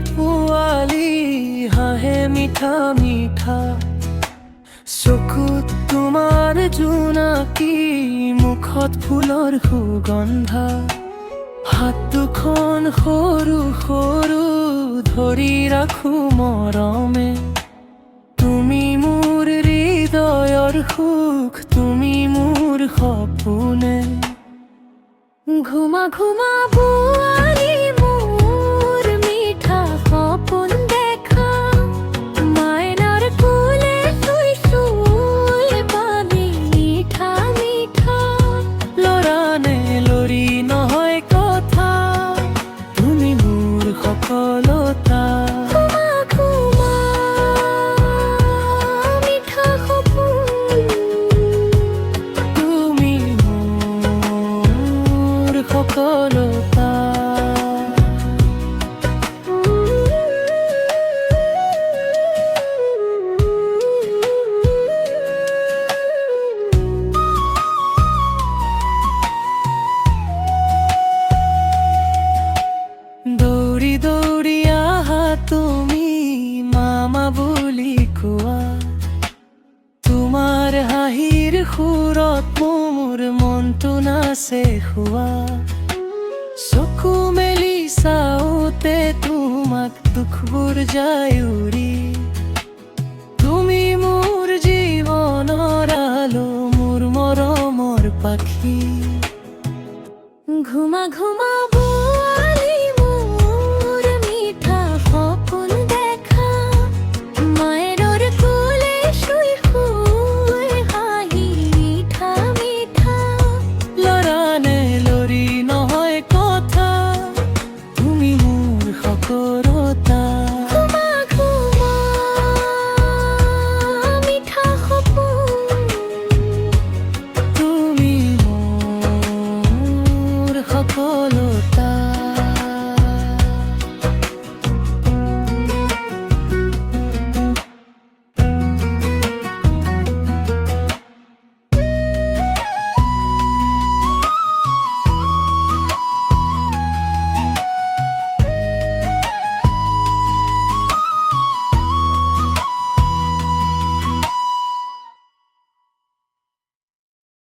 পোৱালি হাঁহে মিঠা মিঠা চকুত তোমাৰ জোনাকী মুখত ফুলৰ সুগন্ধা হাত দুখন সৰু সৰু ধৰি ৰাখো মৰমে তুমি মোৰ হৃদয়ৰ সুখ তুমি মোৰ সপোনে ঘুমা ঘুমা পোৱালি মোৰ মিঠা সপোন দেখা মাইনাৰ কোলে শুই শুই পাবি মিঠা মিঠা লৰা নে লৰি নহয় কথা তুমি মোৰ সফলতা সফলতা দৌৰি দৌৰি আহা তুমি মামা বুলি কোৱা তোমাৰ হাঁহিৰ সুৰত মোৰ মনটো নাচে হোৱা চকু মেলি চাওঁতে তোমাক দুখবোৰ যায় উৰি তুমি মোৰ জীৱনৰ আলো মোৰ মৰমৰ পাখি ঘুমা ঘুমা